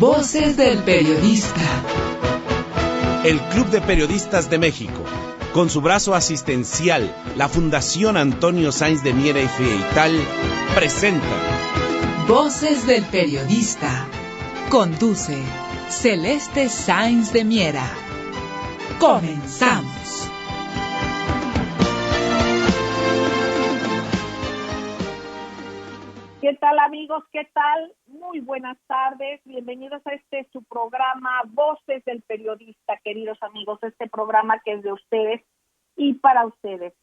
Voces del Periodista. El Club de Periodistas de México, con su brazo asistencial, la Fundación Antonio Sáenz de Miera y Frietal, presenta Voces del Periodista. Conduce Celeste Sáenz de Miera. Comenzamos. ¿Qué tal, amigos? ¿Qué tal? Muy buenas tardes. Bienvenidos a su programa Voces del Periodista, queridos amigos. Este programa que es de ustedes y para ustedes.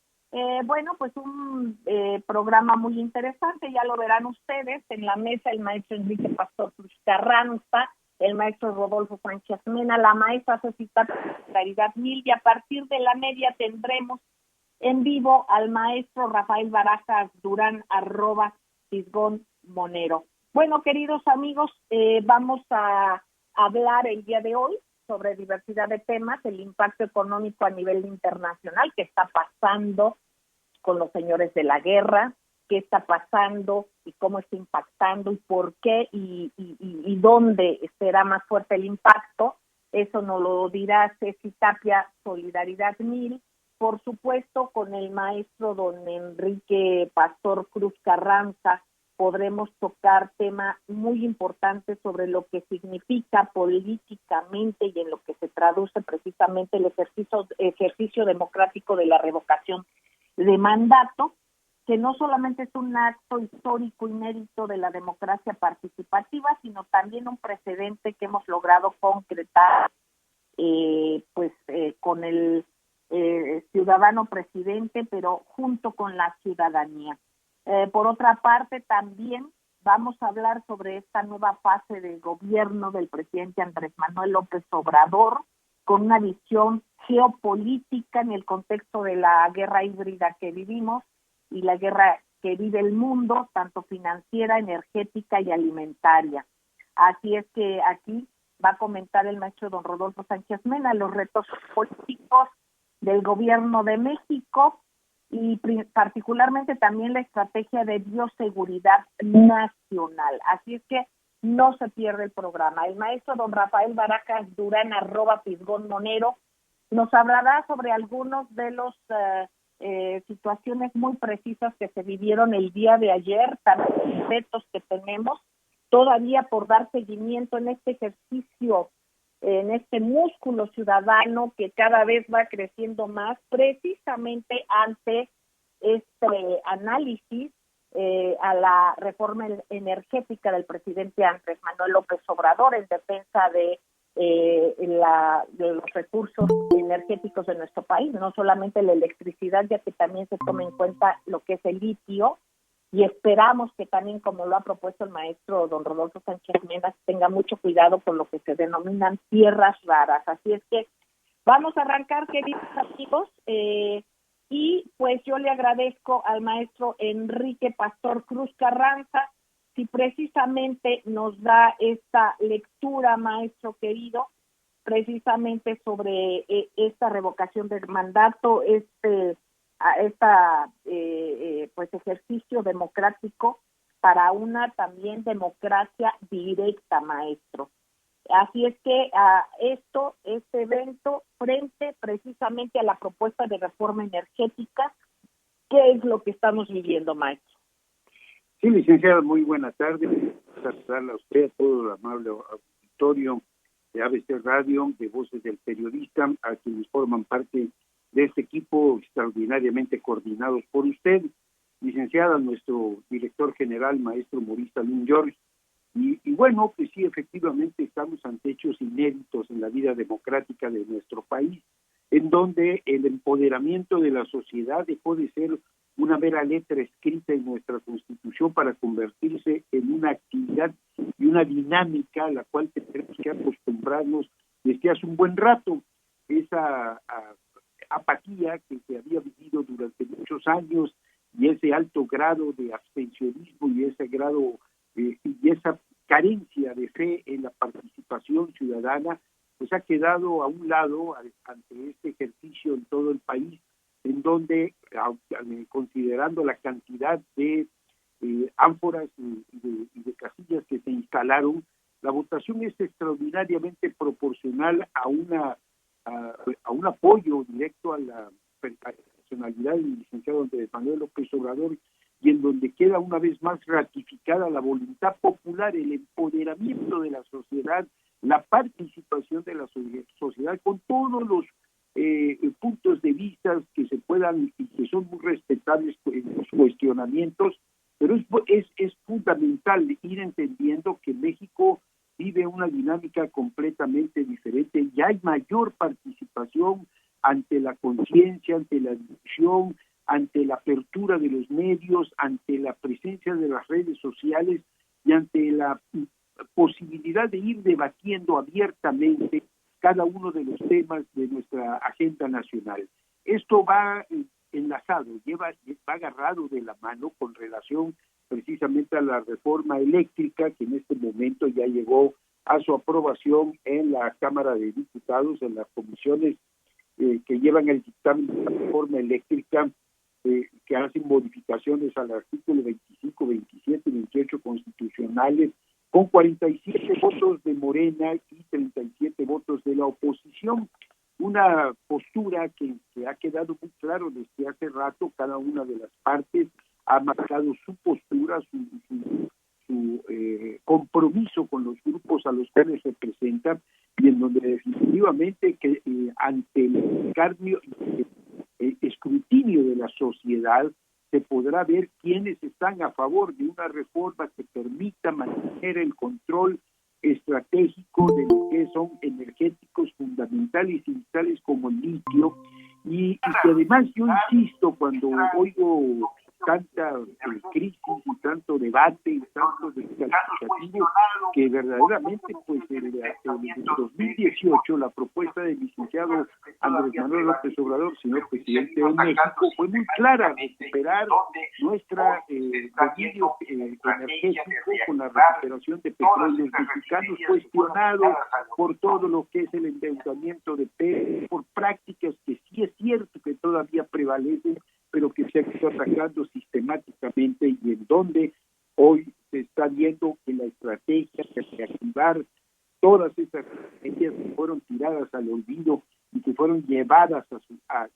Pues un programa muy interesante, ya lo verán ustedes. En la mesa el maestro Enrique Pastor Cruz Carranza, el maestro Rodolfo Sánchez Mena, la maestra Cecita Claridad Mil, y a partir de la media tendremos en vivo al maestro Rafael Barajas Durán, @Fisgón Monero. Bueno, queridos amigos, vamos a hablar el día de hoy sobre diversidad de temas, el impacto económico a nivel internacional, qué está pasando con los señores de la guerra, qué está pasando y cómo está impactando y por qué y dónde será más fuerte el impacto. Eso nos lo dirá Ceci Tapia, Solidaridad Mil. Por supuesto, con el maestro don Enrique Pastor Cruz Carranza podremos tocar temas muy importantes sobre lo que significa políticamente y en lo que se traduce precisamente el ejercicio democrático de la revocación de mandato, que no solamente es un acto histórico y mérito de la democracia participativa, sino también un precedente que hemos logrado concretar con el ciudadano presidente, pero junto con la ciudadanía. Por otra parte, también vamos a hablar sobre esta nueva fase de gobierno del presidente Andrés Manuel López Obrador, con una visión geopolítica en el contexto de la guerra híbrida que vivimos y la guerra que vive el mundo, tanto financiera, energética y alimentaria. Así es que aquí va a comentar el maestro don Rodolfo Sánchez Mena los retos políticos del gobierno de México y particularmente también la estrategia de bioseguridad nacional. Así es que no se pierde el programa. El maestro don Rafael Barajas Durán, @Fisgón Monero, nos hablará sobre algunos de los situaciones muy precisas que se vivieron el día de ayer, también retos que tenemos todavía por dar seguimiento en este ejercicio, en este músculo ciudadano que cada vez va creciendo más, precisamente ante este análisis a la reforma energética del presidente Andrés Manuel López Obrador en defensa de los recursos energéticos de nuestro país, no solamente la electricidad, ya que también se toma en cuenta lo que es el litio, y esperamos que también, como lo ha propuesto el maestro don Rodolfo Sánchez Mena, tenga mucho cuidado con lo que se denominan tierras raras. Así es que vamos a arrancar, queridos amigos, y pues yo le agradezco al maestro Enrique Pastor Cruz Carranza si precisamente nos da esta lectura, maestro querido, precisamente sobre esta revocación del mandato, ejercicio democrático para una también democracia directa, maestro. Así es que este evento frente precisamente a la propuesta de reforma energética, ¿qué es lo que estamos viviendo, maestro? Sí, licenciada, muy buena tarde. Saludarla a usted, a todo el amable auditorio de ABC Radio, de Voces del Periodista, a quienes forman parte de este equipo extraordinariamente coordinado por usted, licenciada, nuestro director general, maestro Mauricio Lin George. Y bueno, pues sí, efectivamente estamos ante hechos inéditos en la vida democrática de nuestro país, en donde el empoderamiento de la sociedad dejó de ser una mera letra escrita en nuestra Constitución para convertirse en una actividad y una dinámica a la cual tenemos que acostumbrarnos desde hace un buen rato. Esa apatía que se había vivido durante muchos años y ese alto grado de abstencionismo y ese grado y esa carencia de fe en la participación ciudadana, pues ha quedado a un lado ante este ejercicio en todo el país, en donde, considerando la cantidad de ánforas y de casillas que se instalaron, La votación es extraordinariamente proporcional a un apoyo directo a la personalidad del licenciado Andrés Manuel López Obrador, y en donde queda una vez más ratificada la voluntad popular, el empoderamiento de la sociedad, la participación de la sociedad con todos los puntos de vista que se puedan y que son muy respetables en los cuestionamientos, pero es fundamental ir entendiendo que México vive una dinámica completamente diferente y hay mayor participación ante la conciencia, ante la discusión, ante la apertura de los medios, ante la presencia de las redes sociales y ante la posibilidad de ir debatiendo abiertamente cada uno de los temas de nuestra agenda nacional. Esto va enlazado, va agarrado de la mano con relación precisamente a la reforma eléctrica, que en este momento ya llegó a su aprobación en la Cámara de Diputados, en las comisiones que llevan el dictamen de la reforma eléctrica, que hacen modificaciones al artículo 25, 27 y 28 constitucionales, con 47 votos de Morena y 37 votos de la oposición. Una postura que ha quedado muy claro desde hace rato. Cada una de las partes ha marcado su postura, su compromiso con los grupos a los cuales representan, y en donde definitivamente que ante el cambio, escrutinio de la sociedad, se podrá ver quiénes están a favor de una reforma que permita mantener el control estratégico de lo que son energéticos fundamentales y vitales como el litio, y que además yo insisto cuando oigo tanta crisis y tanto debate y tanto descalificativo, que verdaderamente pues en 2018 la propuesta del licenciado Andrés Manuel López Obrador, señor presidente de México, fue muy clara: recuperar nuestra dominio energético con la recuperación de petróleos mexicanos, cuestionado por todo lo que es el endeudamiento de Pemex, por prácticas que sí es cierto que todavía prevalecen, pero que se han ido atacando sistemáticamente, y en donde hoy se está viendo que la estrategia de reactivar todas esas estrategias que fueron tiradas al olvido y que fueron llevadas a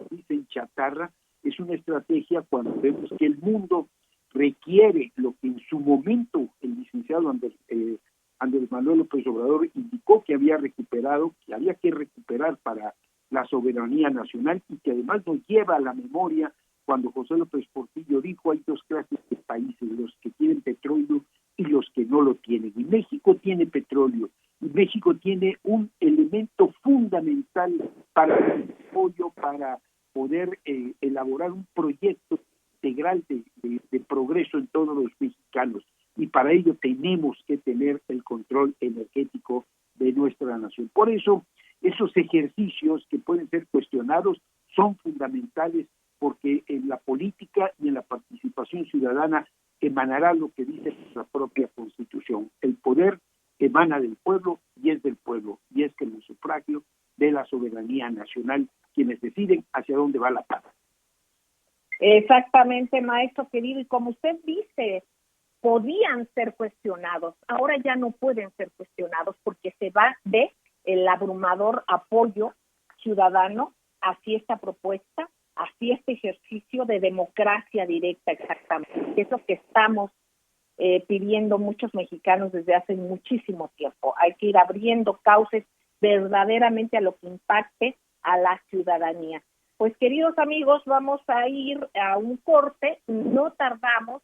dicen chatarra, es una estrategia cuando vemos que el mundo requiere lo que en su momento el licenciado Andrés Manuel López Obrador indicó que había recuperado, que había que recuperar para la soberanía nacional, y que además nos lleva a la memoria cuando José López Portillo dijo: hay dos clases de países, los que tienen petróleo y los que no lo tienen. Y México tiene petróleo, y México tiene un elemento fundamental para el apoyo, para poder elaborar un proyecto integral de progreso en todos los mexicanos, y para ello tenemos que tener el control energético de nuestra nación. Por eso, esos ejercicios que pueden ser cuestionados son fundamentales, porque en la política y en la participación ciudadana emanará lo que dice la propia Constitución. El poder emana del pueblo y es del pueblo, y es que el sufragio de la soberanía nacional quienes deciden hacia dónde va la paz. Exactamente, maestro querido, y como usted dice, podían ser cuestionados, ahora ya no pueden ser cuestionados porque se va de el abrumador apoyo ciudadano hacia esta propuesta, hacia este ejercicio de democracia directa, exactamente, que es lo que estamos pidiendo muchos mexicanos desde hace muchísimo tiempo. Hay que ir abriendo cauces verdaderamente a lo que impacte a la ciudadanía. Pues queridos amigos, vamos a ir a un corte, no tardamos,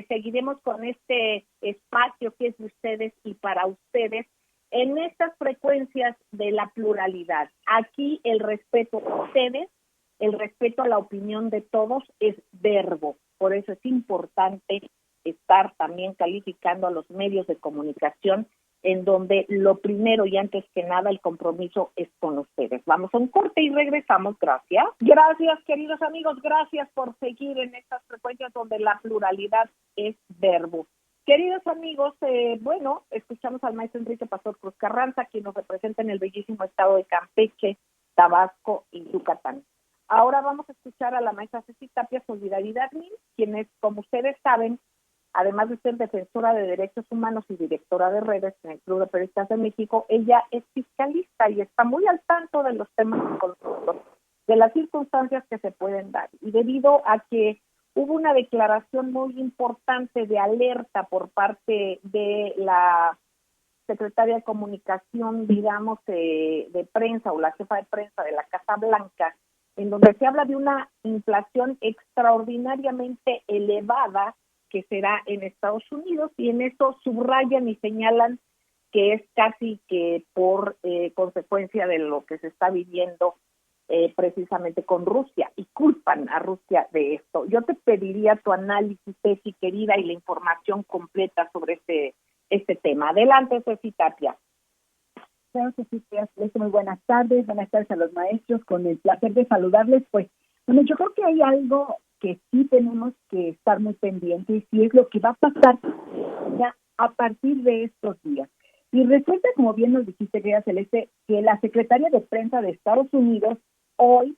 seguiremos con este espacio que es de ustedes y para ustedes, en estas frecuencias de la pluralidad. Aquí el respeto a ustedes, el respeto a la opinión de todos es verbo. Por eso es importante estar también calificando a los medios de comunicación, en donde lo primero y antes que nada el compromiso es con ustedes. Vamos a un corte y regresamos. Gracias. Gracias, queridos amigos. Gracias por seguir en estas frecuencias donde la pluralidad es verbo. Queridos amigos, escuchamos al maestro Enrique Pastor Cruz Carranza, quien nos representa en el bellísimo estado de Campeche, Tabasco y Yucatán. Ahora vamos a escuchar a la maestra Ceci Tapia Solidaridad Min, quien es, como ustedes saben, además de ser defensora de derechos humanos y directora de redes en el Club de Periodistas de México, ella es fiscalista y está muy al tanto de los temas de las circunstancias que se pueden dar. Y debido a que hubo una declaración muy importante de alerta por parte de la secretaria de comunicación, digamos, de prensa o la jefa de prensa de la Casa Blanca, en donde se habla de una inflación extraordinariamente elevada que será en Estados Unidos, y en eso subrayan y señalan que es casi que por consecuencia de lo que se está viviendo precisamente con Rusia, y culpan a Rusia de esto. Yo te pediría tu análisis, Ceci, querida, y la información completa sobre este tema. Adelante, Ceci Tapia. Claro que sí, muy buenas tardes a los maestros, con el placer de saludarles. Pues, bueno, yo creo que hay algo que sí tenemos que estar muy pendientes, y es lo que va a pasar ya a partir de estos días. Y resulta, como bien nos dijiste, querida Celeste, que la secretaria de prensa de Estados Unidos hoy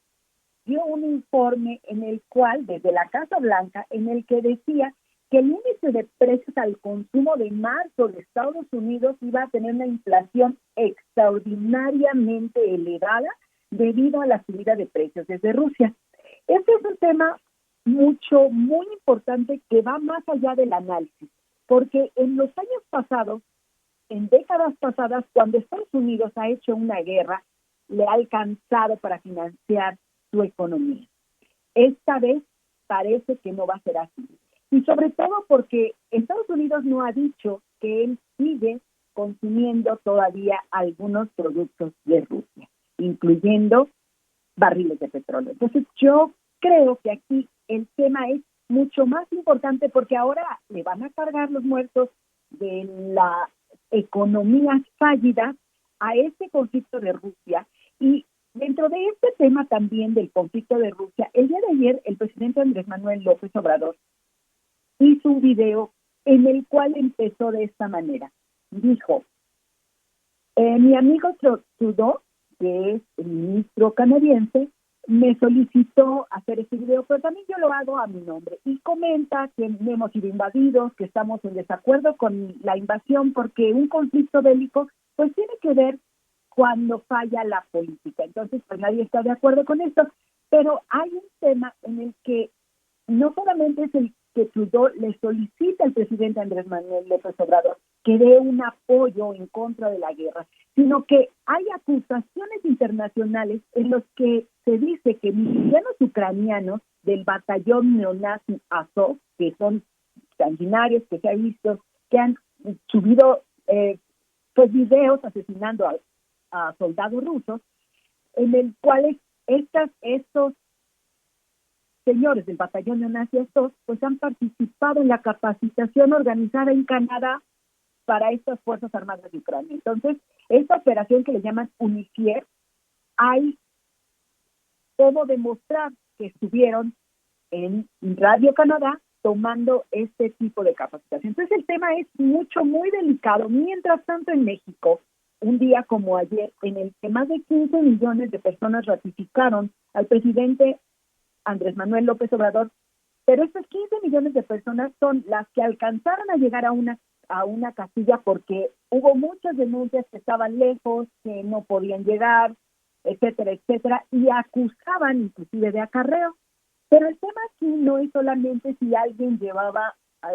dio un informe en el cual, desde la Casa Blanca, en el que decía que el índice de precios al consumo de marzo de Estados Unidos iba a tener una inflación extraordinariamente elevada debido a la subida de precios desde Rusia. Este es un tema muy importante, que va más allá del análisis, porque en los años pasados, en décadas pasadas, cuando Estados Unidos ha hecho una guerra, le ha alcanzado para financiar su economía. Esta vez parece que no va a ser así. Y sobre todo porque Estados Unidos no ha dicho que él sigue consumiendo todavía algunos productos de Rusia, incluyendo barriles de petróleo. Entonces yo creo que aquí el tema es mucho más importante, porque ahora le van a cargar los muertos de la economía fallida a este conflicto de Rusia. Y dentro de este tema también del conflicto de Rusia, el día de ayer el presidente Andrés Manuel López Obrador hizo un video en el cual empezó de esta manera. Dijo, mi amigo Trudeau, que es el ministro canadiense, me solicitó hacer este video, pero también yo lo hago a mi nombre. Y comenta que hemos sido invadidos, que estamos en desacuerdo con la invasión, porque un conflicto bélico pues tiene que ver cuando falla la política. Entonces, pues nadie está de acuerdo con esto, pero hay un tema en el que no solamente es el que Trudeau le solicita al presidente Andrés Manuel López Obrador que dé un apoyo en contra de la guerra, sino que hay acusaciones internacionales en los que se dice que milicianos ucranianos del batallón neonazi Azov, que son sanguinarios, que se ha visto, que han subido pues videos asesinando a soldados rusos, en el cual estos señores del batallón neonazi Azov pues han participado en la capacitación organizada en Canadá para estas Fuerzas Armadas de Ucrania. Entonces, esta operación que le llaman UNIFIER, hay cómo demostrar que estuvieron en Radio Canadá tomando este tipo de capacitación. Entonces, el tema es muy delicado. Mientras tanto, en México, un día como ayer, en el que más de 15 millones de personas ratificaron al presidente Andrés Manuel López Obrador, pero estos 15 millones de personas son las que alcanzaron a llegar a una casilla porque hubo muchas denuncias que estaban lejos, que no podían llegar, etcétera, etcétera, y acusaban inclusive de acarreo. Pero el tema aquí no es solamente si alguien llevaba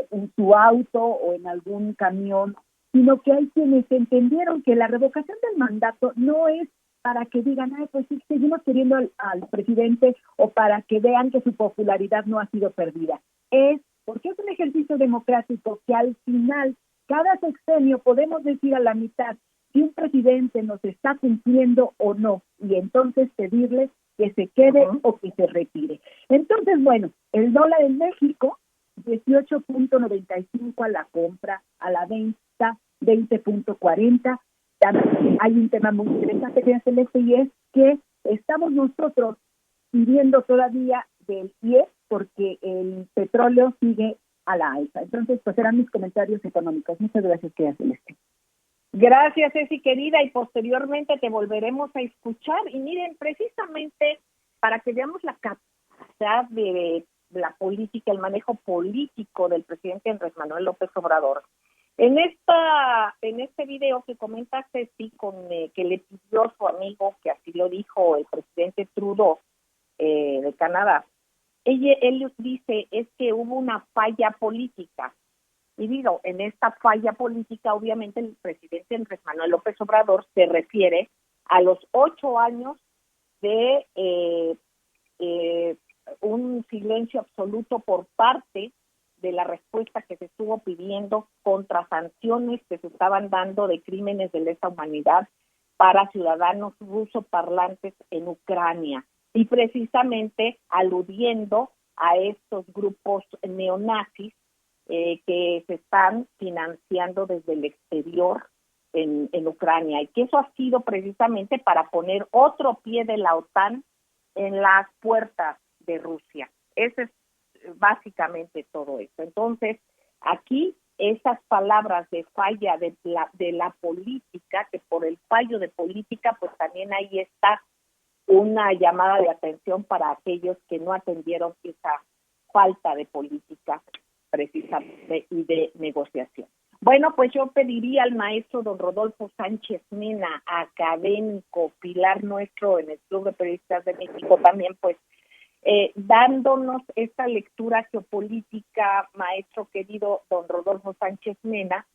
en su auto o en algún camión, sino que hay quienes entendieron que la revocación del mandato no es para que digan, pues sí, seguimos queriendo al presidente, o para que vean que su popularidad no ha sido perdida. Es porque es un ejercicio democrático que al final, cada sexenio, podemos decir a la mitad si un presidente nos está cumpliendo o no, y entonces pedirle que se quede o que se retire. Entonces, bueno, el dólar en México, 18.95 a la compra, a la venta, 20.40. Hay un tema muy interesante que hace Celeste, y es que estamos nosotros pidiendo todavía del IEP porque el petróleo sigue a la alza. Entonces, pues eran mis comentarios económicos. Muchas gracias, querida Celeste. Gracias, Ceci, querida, y posteriormente te volveremos a escuchar. Y miren, precisamente para que veamos la capacidad de la política, el manejo político del presidente Andrés Manuel López Obrador. En este video que comenta Ceci, que le pidió su amigo, que así lo dijo el presidente Trudeau de Canadá, él dice es que hubo una falla política. Y digo, en esta falla política, obviamente el presidente Andrés Manuel López Obrador se refiere a los 8 años de un silencio absoluto por parte de la respuesta que se estuvo pidiendo contra sanciones que se estaban dando de crímenes de lesa humanidad para ciudadanos rusoparlantes en Ucrania, y precisamente aludiendo a estos grupos neonazis que se están financiando desde el exterior en Ucrania, y que eso ha sido precisamente para poner otro pie de la OTAN en las puertas de Rusia. Ese es básicamente todo eso. Entonces, aquí esas palabras de falla de la política, que por el fallo de política, pues también ahí está una llamada de atención para aquellos que no atendieron esa falta de política precisamente y de negociación. Bueno, pues yo pediría al maestro don Rodolfo Sánchez Mena, académico, pilar nuestro en el Club de Periodistas de México, también pues dándonos esta lectura geopolítica, maestro querido don Rodolfo Sánchez Mena,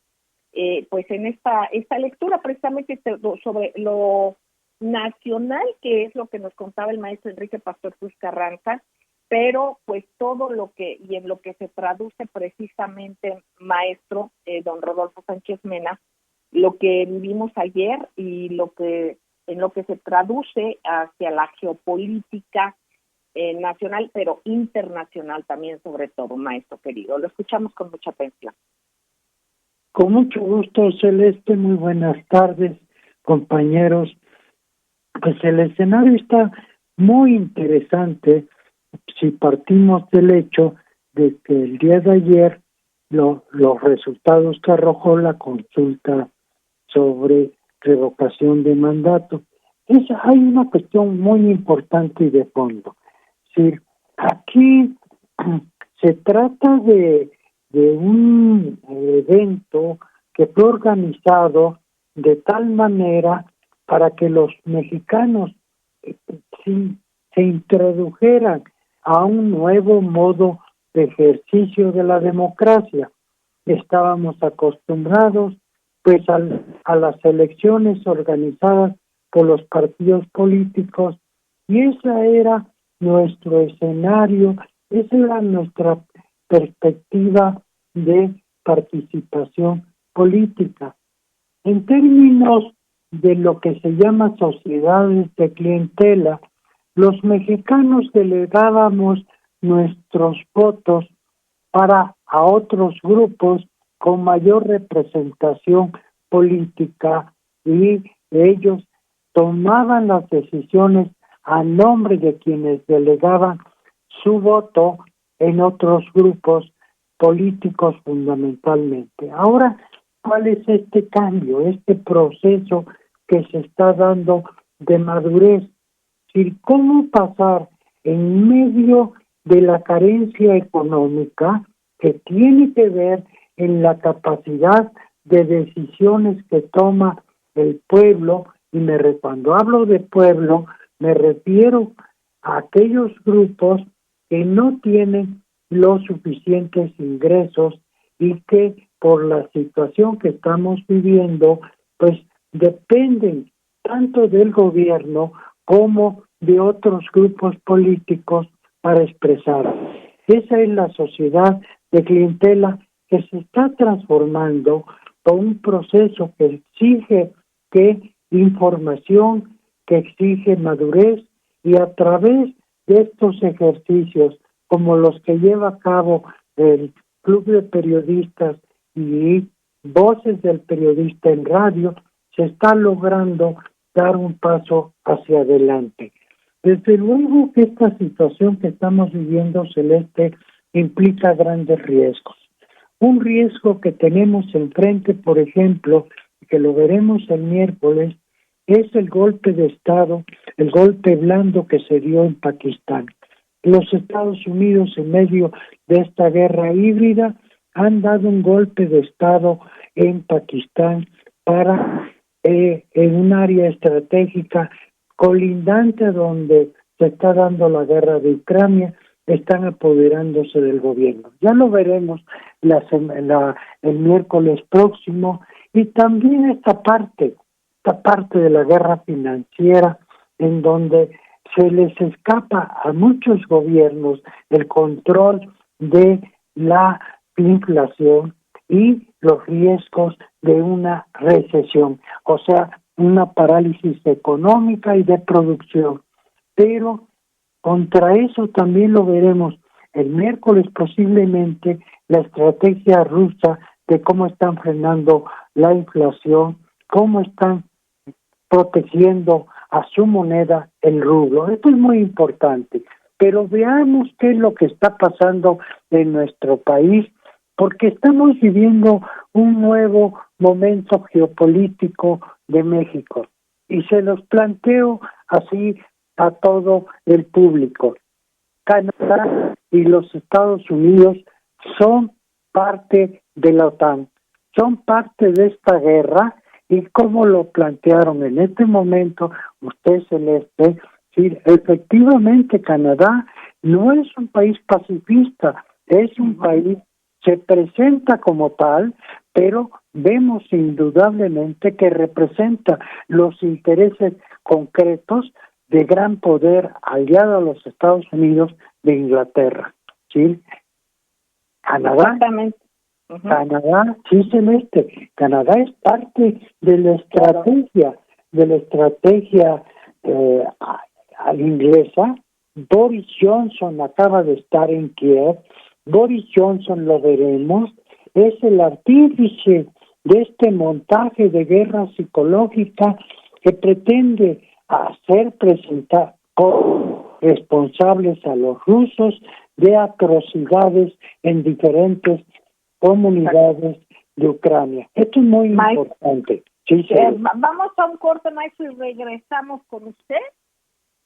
pues en esta lectura precisamente sobre lo nacional, que es lo que nos contaba el maestro Enrique Pastor Cruz Carranza, pero pues todo lo que, y en lo que se traduce precisamente, maestro don Rodolfo Sánchez Mena, lo que vivimos ayer y en lo que se traduce hacia la geopolítica nacional, pero internacional también, sobre todo, maestro querido. Lo escuchamos con mucha atención. Con mucho gusto, Celeste. Muy buenas tardes, compañeros. Pues el escenario está muy interesante si partimos del hecho de que el día de ayer los resultados que arrojó la consulta sobre revocación de mandato. Hay una cuestión muy importante y de fondo. Es decir, aquí se trata de un evento que fue organizado de tal manera para que los mexicanos se introdujeran a un nuevo modo de ejercicio de la democracia. Estábamos acostumbrados pues a las elecciones organizadas por los partidos políticos, y esa era nuestro escenario, esa era nuestra perspectiva de participación política. En términos de lo que se llama sociedades de clientela, los mexicanos delegábamos nuestros votos a otros grupos con mayor representación política, y ellos tomaban las decisiones a nombre de quienes delegaban su voto en otros grupos políticos fundamentalmente. Ahora, ¿cuál es este cambio, este proceso que se está dando de madurez? Es decir, ¿cómo pasar en medio de la carencia económica que tiene que ver en la capacidad de decisiones que toma el pueblo? Y cuando hablo de pueblo, me refiero a aquellos grupos que no tienen los suficientes ingresos y que por la situación que estamos viviendo, pues dependen tanto del gobierno como de otros grupos políticos para expresar. Esa es la sociedad de clientela que se está transformando por un proceso que exige información, que exige madurez, y a través de estos ejercicios, como los que lleva a cabo el Club de Periodistas y Voces del Periodista en Radio, se está logrando dar un paso hacia adelante. Desde luego que esta situación que estamos viviendo, Celeste, implica grandes riesgos. Un riesgo que tenemos enfrente, por ejemplo, que lo veremos el miércoles, es el golpe de Estado, el golpe blando que se dio en Pakistán. los Estados Unidos, en medio de esta guerra híbrida, han dado un golpe de Estado en Pakistán para en un área estratégica colindante donde se está dando la guerra de Ucrania, están apoderándose del gobierno. Ya lo veremos el miércoles próximo. Y también esta parte de la guerra financiera, en donde se les escapa a muchos gobiernos el control de la inflación y los riesgos de una recesión, o sea, una parálisis económica y de producción. Pero contra eso también lo veremos el miércoles, posiblemente la estrategia rusa de cómo están frenando la inflación, cómo están protegiendo a su moneda, el rublo. Esto es muy importante, pero veamos qué es lo que está pasando en nuestro país, porque estamos viviendo un nuevo momento geopolítico de México, y se los planteo así a todo el público. Canadá y los Estados Unidos son parte de la OTAN, son parte de esta guerra, y como lo plantearon en este momento, usted Celeste, sí, efectivamente Canadá no es un país pacifista, es un país, se presenta como tal, pero vemos indudablemente que representa los intereses concretos de gran poder aliado a los Estados Unidos de Inglaterra, ¿sí? Canadá, Canadá, sí, Celeste, Canadá es parte de la estrategia inglesa. Boris Johnson acaba de estar en Kiev. Boris Johnson, lo veremos, es el artífice de este montaje de guerra psicológica que pretende presentar como responsables a los rusos de atrocidades en diferentes comunidades de Ucrania. Esto es muy importante. Sí, vamos a un corte, maestro, y regresamos con usted.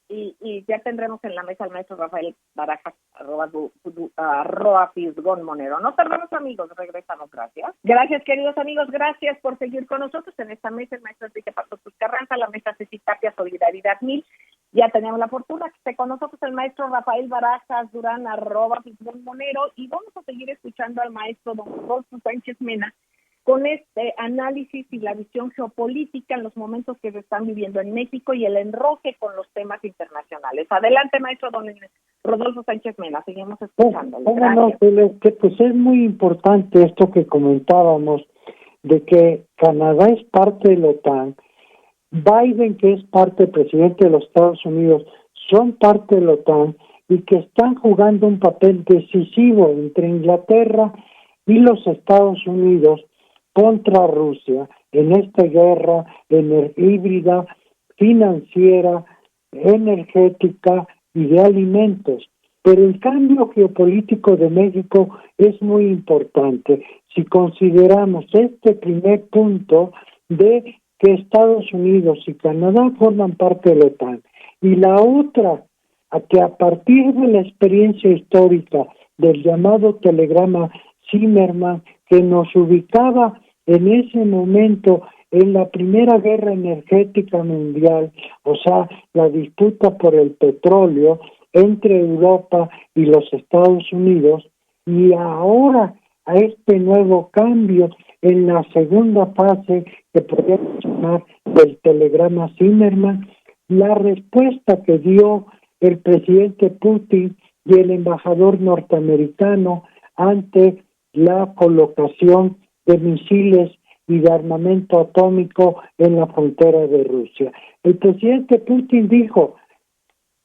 Y ya tendremos en la mesa al maestro Rafael Barajas, arroba Fisgón Monero. No tardamos, amigos, regresamos, gracias. Gracias, queridos amigos, gracias por seguir con nosotros en esta mesa. El maestro Enrique Pastor Carranza, la mesa Ceci Tapia, Solidaridad 1000. Ya tenemos la fortuna que esté con nosotros el maestro Rafael Barajas Durán, arroba Fisgón Monero, y vamos a seguir escuchando al maestro don Rodolfo Sánchez Mena con este análisis y la visión geopolítica en los momentos que se están viviendo en México y el enroque con los temas internacionales. Adelante, maestro don Rodolfo Sánchez Mena, seguimos escuchándole. Pues es muy importante esto que comentábamos, de que Canadá es parte de la OTAN, Biden, que es presidente de los Estados Unidos, son parte de la OTAN, y que están jugando un papel decisivo entre Inglaterra y los Estados Unidos contra Rusia en esta guerra híbrida, financiera, energética y de alimentos. Pero el cambio geopolítico de México es muy importante si consideramos este primer punto de que Estados Unidos y Canadá forman parte de la OTAN, y la otra, a que a partir de la experiencia histórica del llamado telegrama Zimmerman, que nos ubicaba en ese momento en la primera guerra energética mundial, o sea, la disputa por el petróleo entre Europa y los Estados Unidos, y ahora a este nuevo cambio en la segunda fase que podríamos llamar del telegrama Zimmerman, la respuesta que dio el presidente Putin y el embajador norteamericano ante la colocación de misiles y de armamento atómico en la frontera de Rusia. El presidente Putin dijo,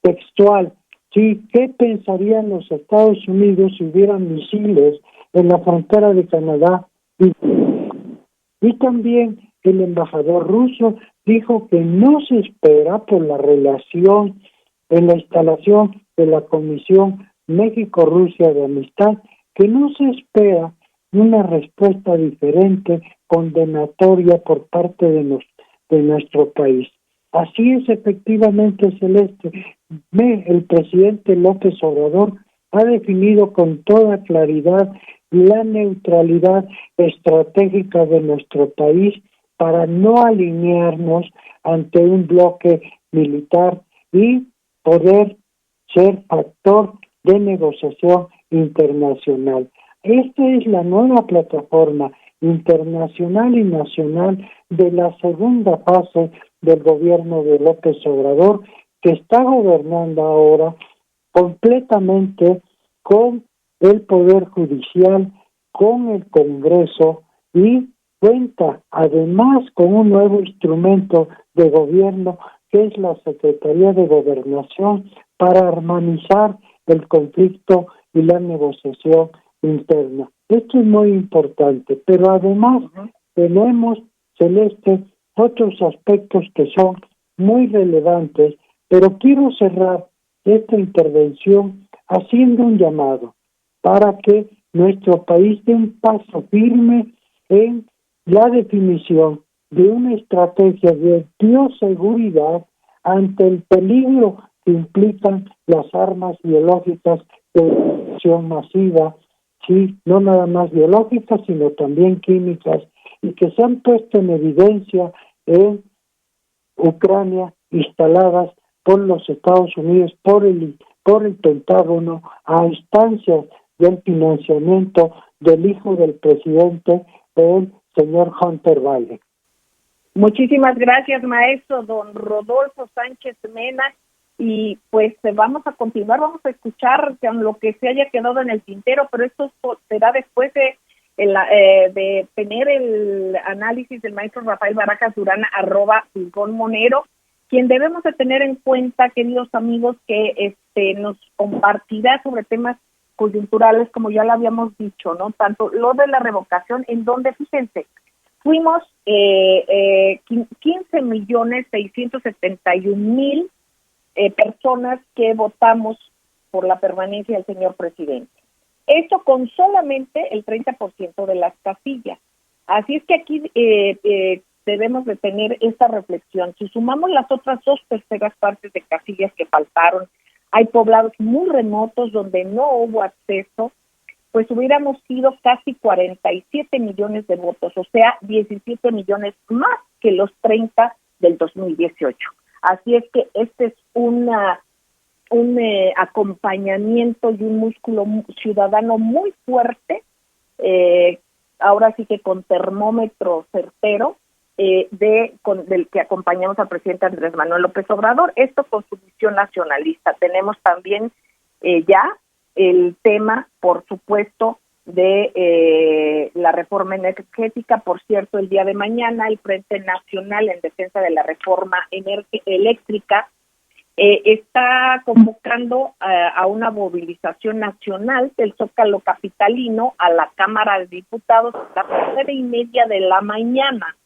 textual, sí, ¿qué pensarían los Estados Unidos si hubieran misiles en la frontera de Canadá? Y también el embajador ruso dijo que no se espera por la relación en la instalación de la Comisión México-Rusia de Amistad, que no se espera una respuesta diferente, condenatoria por parte de nuestro país. Así es, efectivamente, Celeste. el presidente López Obrador ha definido con toda claridad la neutralidad estratégica de nuestro país para no alinearnos ante un bloque militar y poder ser factor de negociación internacional. Esta es la nueva plataforma internacional y nacional de la segunda fase del gobierno de López Obrador, que está gobernando ahora completamente con el Poder Judicial, con el Congreso y cuenta además con un nuevo instrumento de gobierno que es la Secretaría de Gobernación para armonizar el conflicto y la negociación interna. Esto es muy importante, pero además tenemos, Celeste, otros aspectos que son muy relevantes, pero quiero cerrar esta intervención haciendo un llamado para que nuestro país dé un paso firme en la definición de una estrategia de bioseguridad ante el peligro que implican las armas biológicas de destrucción masiva, sí, no nada más biológicas, sino también químicas, y que se han puesto en evidencia en Ucrania, instaladas por los Estados Unidos, por el Pentágono, a instancias del financiamiento del hijo del presidente, el señor Hunter Biden. Muchísimas gracias, maestro don Rodolfo Sánchez Mena. Y pues vamos a continuar, vamos a escuchar lo que se haya quedado en el tintero, pero esto será después de tener el análisis del maestro Rafael Barajas Durán, @FisgónMonero, quien debemos de tener en cuenta, queridos amigos, que nos compartirá sobre temas coyunturales, como ya lo habíamos dicho, ¿no? Tanto lo de la revocación, en donde, fíjense, fuimos 15.671.000 personas que votamos por la permanencia del señor presidente. Esto con solamente el 30% de las casillas. Así es que aquí debemos de tener esta reflexión. Si sumamos las otras 2/3 partes de casillas que faltaron, hay poblados muy remotos donde no hubo acceso, pues hubiéramos sido casi 47 millones de votos, o sea, 17 millones más que los 30 del 2018. Así es que este es un acompañamiento y un músculo ciudadano muy fuerte, ahora sí que con termómetro certero, del que acompañamos al presidente Andrés Manuel López Obrador, esto con su visión nacionalista. Tenemos también ya el tema, por supuesto, de la reforma energética. Por cierto, el día de mañana el Frente Nacional en Defensa de la Reforma Eléctrica está convocando a una movilización nacional del Zócalo capitalino a la Cámara de Diputados a las 9:30 de la mañana.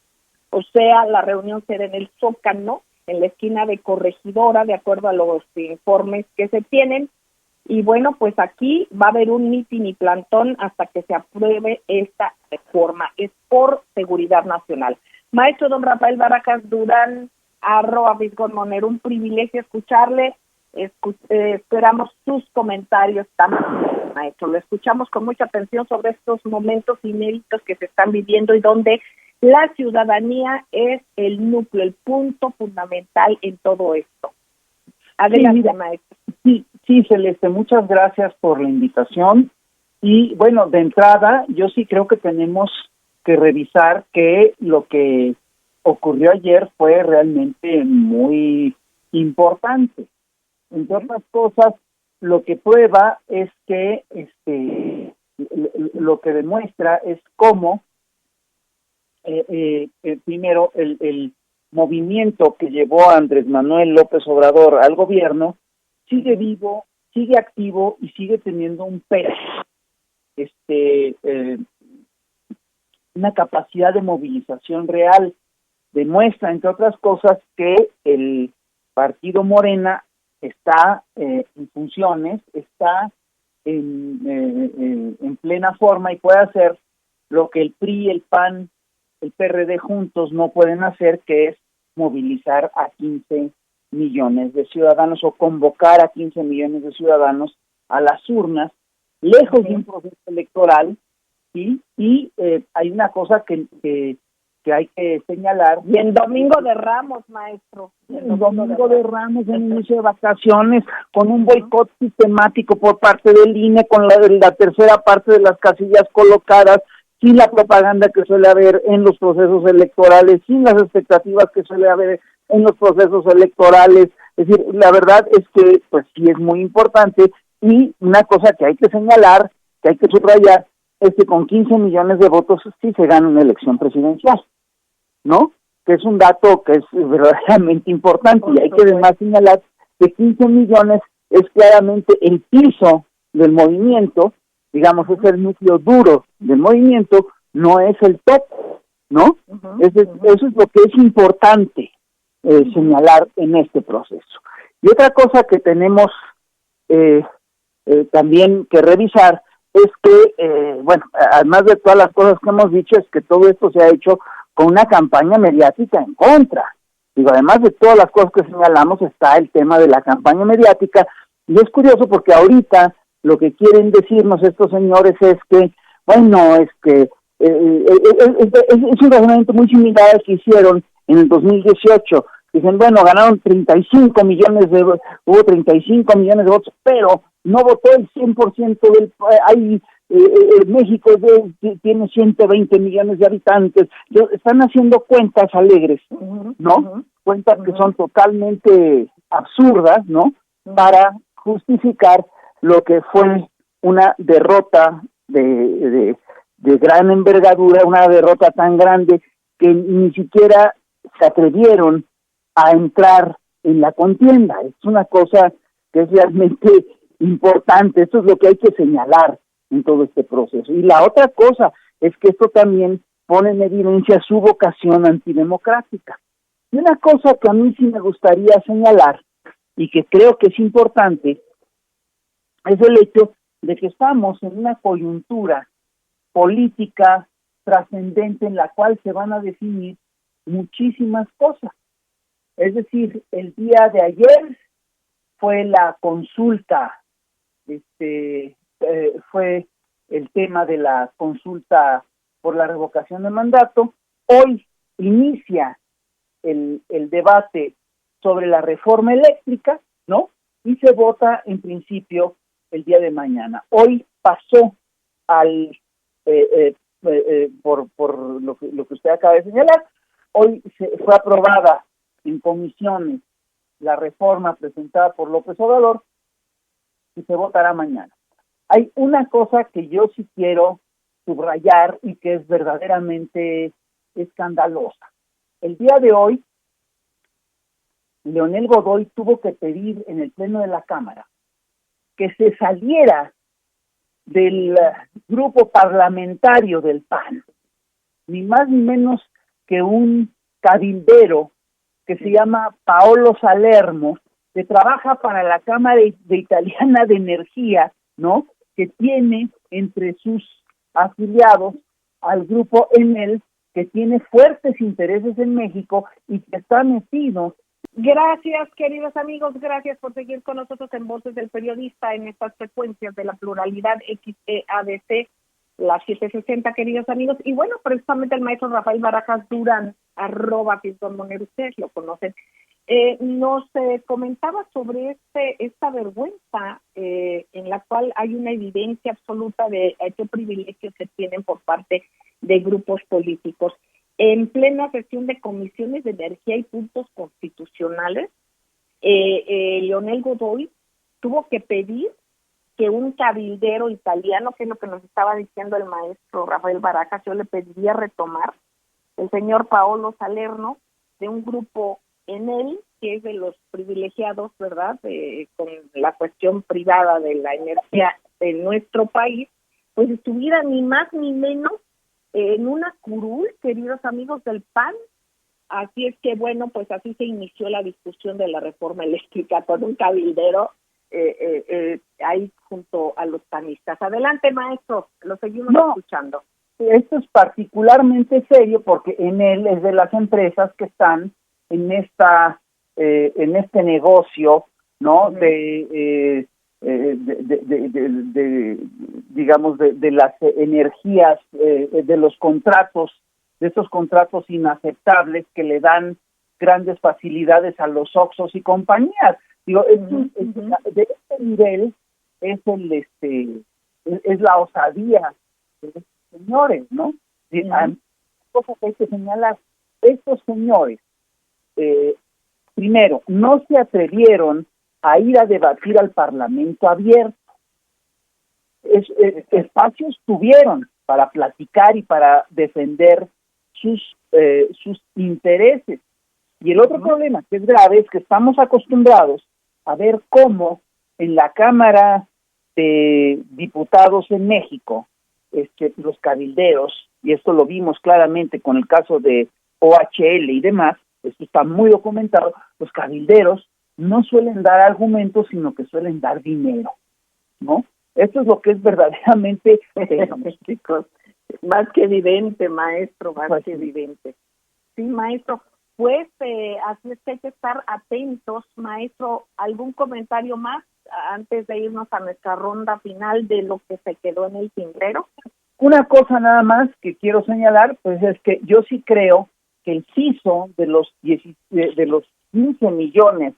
O sea, la reunión será en el Zócalo, en la esquina de Corregidora, de acuerdo a los informes que se tienen. Y bueno, pues aquí va a haber un mitin y plantón hasta que se apruebe esta reforma. Es por seguridad nacional. Maestro don Rafael Barajas Durán, @FisgónMonero, un privilegio escucharle. Esperamos sus comentarios también, maestro. Lo escuchamos con mucha atención sobre estos momentos inéditos que se están viviendo y donde la ciudadanía es el núcleo, el punto fundamental en todo esto. Adelante, maestro. Sí, Celeste, muchas gracias por la invitación. Y bueno, de entrada, yo sí creo que tenemos que revisar que lo que ocurrió ayer fue realmente muy importante. Entre otras cosas, lo que prueba es que lo que demuestra es cómo primero el movimiento que llevó a Andrés Manuel López Obrador al gobierno sigue vivo, sigue activo y sigue teniendo un peso, una capacidad de movilización real. Demuestra, entre otras cosas, que el partido Morena está en funciones, está en plena forma y puede hacer lo que el PRI, el PAN, el PRD juntos no pueden hacer, que es movilizar a 15 millones de ciudadanos o convocar a 15 millones de ciudadanos a las urnas, lejos de un proceso electoral, ¿sí? Y hay una cosa que hay que señalar. Y en Domingo de Ramos, maestro. En Domingo de Ramos, en inicio de vacaciones, con un boicot sistemático por parte del INE, con la tercera parte de las casillas colocadas, sin la propaganda que suele haber en los procesos electorales, sin las expectativas que suele haber en los procesos electorales. Es decir, la verdad es que pues sí es muy importante, y una cosa que hay que señalar, que hay que subrayar, es que con 15 millones de votos sí se gana una elección presidencial, ¿no? Que es un dato que es verdaderamente importante, y hay que además señalar que 15 millones es claramente el piso del movimiento, digamos, es el núcleo duro del movimiento, no es el top, ¿no? Eso es lo que es importante señalar en este proceso. Y otra cosa que tenemos también que revisar es que, bueno, además de todas las cosas que hemos dicho, es que todo esto se ha hecho con una campaña mediática en contra. Digo, además de todas las cosas que señalamos, está el tema de la campaña mediática, y es curioso porque ahorita lo que quieren decirnos estos señores es que, bueno, es que es un razonamiento muy similar al que hicieron en el 2018. Dicen, bueno, ganaron 35 millones de votos, pero no votó el 100% del país. México tiene 120 millones de habitantes. Están haciendo cuentas alegres, ¿no? Cuentas que son totalmente absurdas, ¿no? Para justificar lo que fue una derrota de gran envergadura, una derrota tan grande que ni siquiera se atrevieron a entrar en la contienda. Es una cosa que es realmente importante. Esto es lo que hay que señalar en todo este proceso. Y la otra cosa es que esto también pone en evidencia su vocación antidemocrática. Y una cosa que a mí sí me gustaría señalar, y que creo que es importante, es el hecho de que estamos en una coyuntura política trascendente en la cual se van a definir muchísimas cosas. Es decir, el día de ayer fue la consulta, fue el tema de la consulta por la revocación de mandato. Hoy inicia el debate sobre la reforma eléctrica, ¿no? Y se vota en principio el día de mañana. Hoy pasó al por lo que usted acaba de señalar. Hoy fue aprobada en comisiones la reforma presentada por López Obrador y se votará mañana. Hay una cosa que yo sí quiero subrayar y que es verdaderamente escandalosa. El día de hoy, Leonel Godoy tuvo que pedir en el Pleno de la Cámara que se saliera del grupo parlamentario del PAN, ni más ni menos que un cabildero que se llama Paolo Salermo, que trabaja para la Cámara de Italiana de Energía, ¿no? Que tiene entre sus afiliados al grupo Enel, que tiene fuertes intereses en México y que está metido. Gracias, queridos amigos, gracias por seguir con nosotros en Voces del Periodista, en estas frecuencias de la pluralidad XEADC, las 760, queridos amigos. Y bueno, precisamente el maestro Rafael Barajas Durán, @Pintón ustedes lo conocen, nos comentaba sobre esta vergüenza en la cual hay una evidencia absoluta de qué privilegios se tienen por parte de grupos políticos. En plena sesión de comisiones de energía y puntos constitucionales, Leonel Godoy tuvo que pedir que un cabildero italiano, que es lo que nos estaba diciendo el maestro Rafael Barajas, yo le pediría retomar, el señor Paolo Salerno, de un grupo Enel, que es de los privilegiados, ¿verdad?, con la cuestión privada de la energía de nuestro país, pues estuviera ni más ni menos en una curul, queridos amigos del PAN. Así es que, bueno, pues así se inició la discusión de la reforma eléctrica con un cabildero ahí junto a los panistas. Adelante, maestro, lo seguimos escuchando. Esto es particularmente serio porque Enel es de las empresas que están en esta en este negocio, ¿no? Digamos, de las energías, de los contratos, de estos contratos inaceptables que le dan grandes facilidades a los Oxxos y compañías. Digo, de este nivel es es la osadía de estos señores, ¿no? Cosa que hay que señalar, estos señores, primero, no se atrevieron a ir a debatir al Parlamento abierto. Espacios tuvieron para platicar y para defender sus intereses. Y el otro problema que es grave es que estamos acostumbrados a ver cómo en la Cámara de Diputados en México, los cabilderos, y esto lo vimos claramente con el caso de OHL y demás, esto está muy documentado, los cabilderos no suelen dar argumentos, sino que suelen dar dinero, ¿no? Esto es lo que es verdaderamente chicos, más que evidente, maestro, más que evidente. Sí, maestro, pues así es que hay que estar atentos, maestro. ¿Algún comentario más antes de irnos a nuestra ronda final de lo que se quedó en el tintero? Una cosa nada más que quiero señalar, pues es que yo sí creo que el CISO de los 15 millones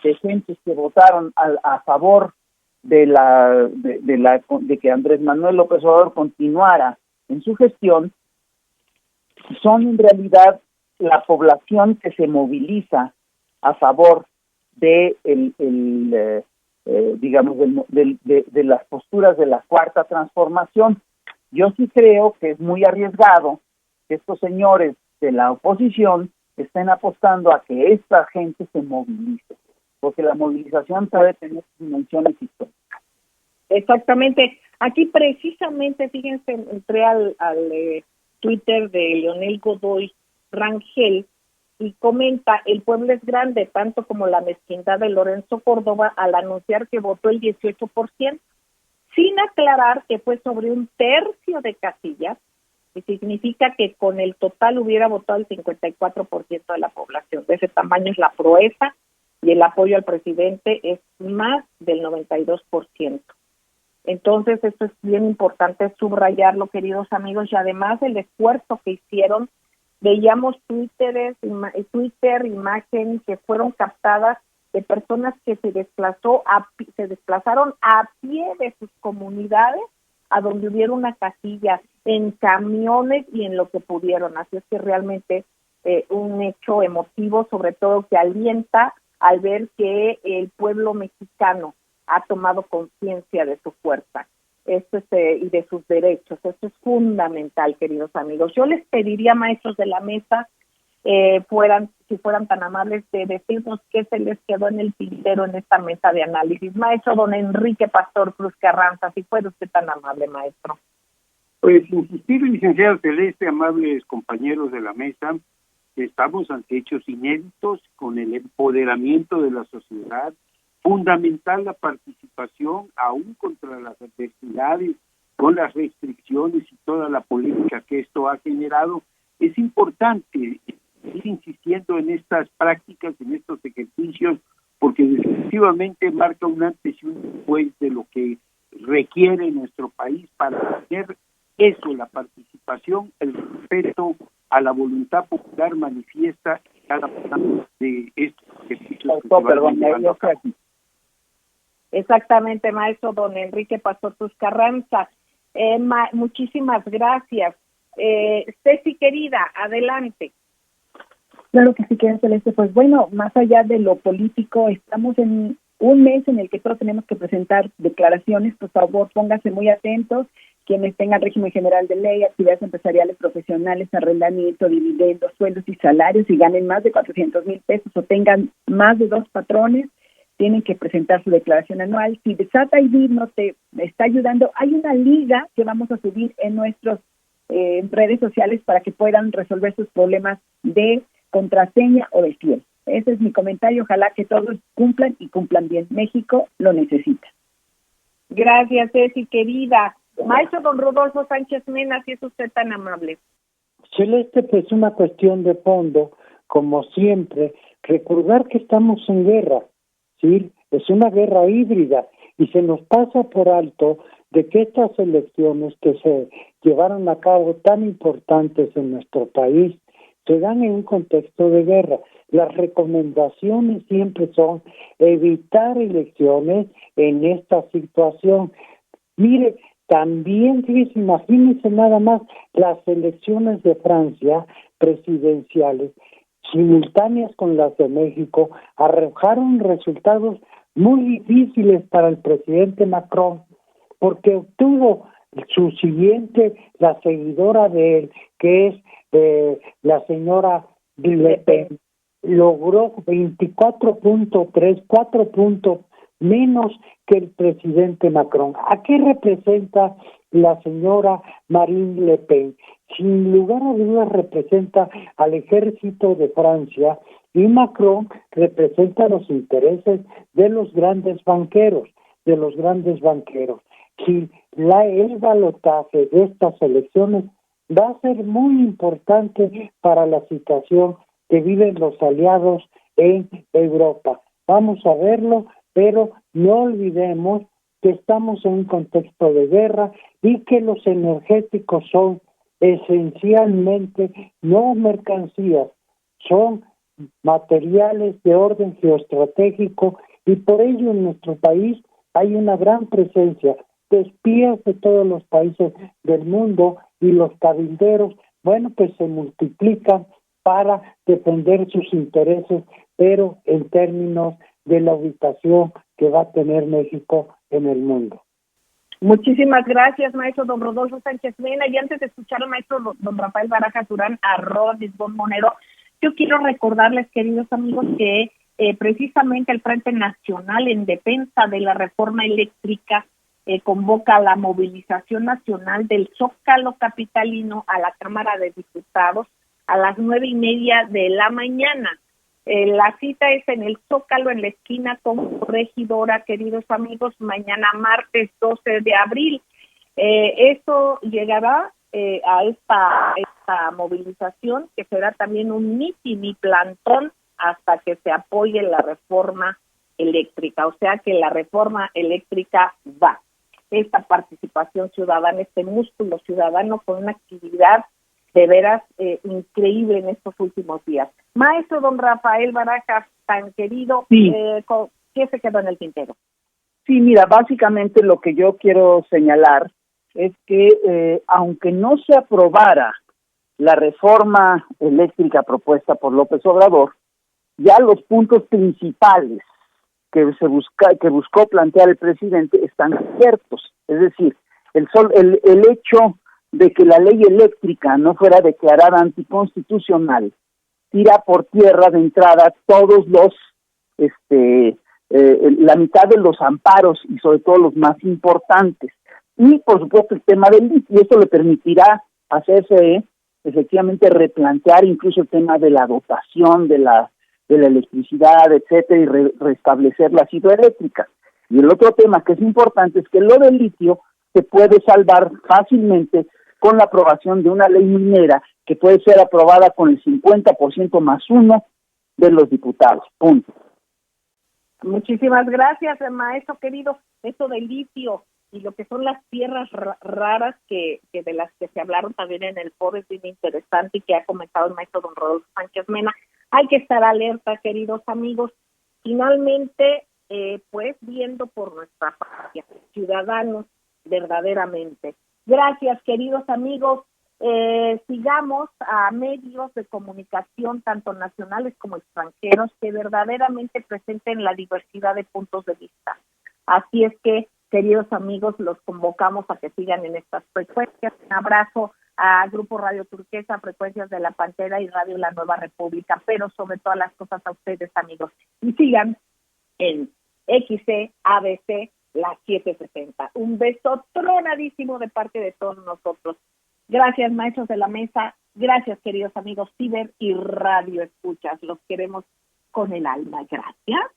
de gentes que votaron a favor de que Andrés Manuel López Obrador continuara en su gestión, son en realidad la población que se moviliza a favor de de las posturas de la Cuarta Transformación. Yo sí creo que es muy arriesgado que estos señores de la oposición estén apostando a que esta gente se movilice, porque la movilización puede tener dimensiones históricas. Exactamente. Aquí precisamente, fíjense, entré al Twitter de Leonel Godoy Rangel y comenta: el pueblo es grande, tanto como la mezquindad de Lorenzo Córdoba al anunciar que votó el 18%, sin aclarar que fue sobre un tercio de casillas, y significa que con el total hubiera votado el 54% de la población. De ese tamaño es la proeza, y el apoyo al presidente es más del 92%. Entonces, esto es bien importante subrayarlo, queridos amigos, y además el esfuerzo que hicieron. Veíamos Twitter, imágenes que fueron captadas de personas que se desplazaron a pie de sus comunidades a donde hubiera una casilla, en camiones y en lo que pudieron. Así es que realmente un hecho emotivo, sobre todo que alienta al ver que el pueblo mexicano ha tomado conciencia de su fuerza y de sus derechos. Esto es fundamental, queridos amigos. Yo les pediría, maestros de la mesa, si fueran tan amables de decirnos qué se les quedó en el tintero en esta mesa de análisis. Maestro don Enrique Pastor Cruz Carranza, si fuera usted tan amable, maestro. Pues insistir, licenciada Celeste, amables compañeros de la mesa, estamos ante hechos inéditos con el empoderamiento de la sociedad, fundamental la participación aún contra las adversidades, con las restricciones y toda la polémica que esto ha generado. Es importante ir insistiendo en estas prácticas, en estos ejercicios, porque definitivamente marca un antes y un después de lo que requiere nuestro país para hacer eso, la participación, el respeto a la voluntad popular manifiesta en cada uno de estos ejercicios. Exactamente, maestro don Enrique Pastor Cruz Carranza. Muchísimas gracias. Ceci, querida, adelante. Claro que sí, querida Celeste. Pues bueno, más allá de lo político, estamos en un mes en el que todos tenemos que presentar declaraciones. Por favor, pónganse muy atentos. Quienes tengan régimen general de ley, actividades empresariales, profesionales, arrendamiento, dividendos, sueldos y salarios, y ganen más de 400,000 pesos o tengan más de 2 patrones, tienen que presentar su declaración anual. Si Desata ID no te está ayudando, hay una liga que vamos a subir en nuestras redes sociales para que puedan resolver sus problemas de contraseña o de fiel. Ese es mi comentario. Ojalá que todos cumplan y cumplan bien. México lo necesita. Gracias, Ceci, querida. Maestro don Rodolfo Sánchez Mena, si es usted tan amable. Celeste, pues una cuestión de fondo, como siempre, recordar que estamos en guerra, ¿sí? Es una guerra híbrida y se nos pasa por alto de que estas elecciones que se llevaron a cabo tan importantes en nuestro país se dan en un contexto de guerra. Las recomendaciones siempre son evitar elecciones en esta situación. Mire, también, fíjese, imagínense nada más las elecciones de Francia presidenciales, simultáneas con las de México, arrojaron resultados muy difíciles para el presidente Macron, porque obtuvo su siguiente, la seguidora de él, que es la señora Le Pen, logró 24.3, 4 puntos menos que el presidente Macron. ¿A qué representa la señora Marine Le Pen? Sin lugar a dudas representa al ejército de Francia y Macron representa los intereses de los grandes banqueros, Si el balotaje de estas elecciones va a ser muy importante para la situación que viven los aliados en Europa. Vamos a verlo, pero no olvidemos que estamos en un contexto de guerra y que los energéticos son esencialmente no mercancías, son materiales de orden geoestratégico y por ello en nuestro país hay una gran presencia de espías de todos los países del mundo y los cabilderos, pues se multiplican para defender sus intereses, pero en términos de la ubicación que va a tener México en el mundo. Muchísimas gracias, maestro don Rodolfo Sánchez Mena. Y antes de escuchar al maestro don Rafael Barajas Durán, @Lisbón Monero, yo quiero recordarles, queridos amigos, que precisamente el Frente Nacional en Defensa de la Reforma Eléctrica convoca la movilización nacional del Zócalo capitalino a la Cámara de Diputados a las 9:30 de la mañana. La cita es en el Zócalo, en la esquina con Regidora, queridos amigos, mañana martes 12 de abril. Eso llegará a esta movilización, que será también un mitin y plantón hasta que se apoye la reforma eléctrica, o sea que la reforma eléctrica va. Esta participación ciudadana, este músculo ciudadano con una actividad de veras increíble en estos últimos días. Maestro don Rafael Barajas, tan querido, sí. ¿Qué se quedó en el tintero? Sí, mira, básicamente lo que yo quiero señalar es que aunque no se aprobara la reforma eléctrica propuesta por López Obrador, ya los puntos principales que buscó plantear el presidente están ciertos. Es decir, el hecho de que la ley eléctrica no fuera declarada anticonstitucional tira por tierra de entrada todos los la mitad de los amparos y sobre todo los más importantes. Y por supuesto el tema del litio, esto le permitirá a CFE efectivamente replantear incluso el tema de la dotación de la electricidad, etcétera, y restablecer la hidroeléctrica. Y el otro tema que es importante es que lo del litio se puede salvar fácilmente con la aprobación de una ley minera que puede ser aprobada con el 50% más 1 de los diputados. Punto. Muchísimas gracias, maestro querido. Esto del litio y lo que son las tierras raras que de las que se hablaron también en el foro es bien interesante y que ha comentado el maestro don Rodolfo Sánchez Mena. Hay que estar alerta, queridos amigos. Finalmente, pues viendo por nuestra patria, ciudadanos verdaderamente. Gracias, queridos amigos. Sigamos a medios de comunicación, tanto nacionales como extranjeros, que verdaderamente presenten la diversidad de puntos de vista. Así es que, queridos amigos, los convocamos a que sigan en estas frecuencias. Un abrazo a Grupo Radio Turquesa, Frecuencias de la Pantera y Radio La Nueva República, pero sobre todas las cosas a ustedes, amigos. Y sigan en XCABC, la 760. Un beso tronadísimo de parte de todos nosotros. Gracias, maestros de la mesa. Gracias, queridos amigos Ciber y Radio Escuchas. Los queremos con el alma. Gracias.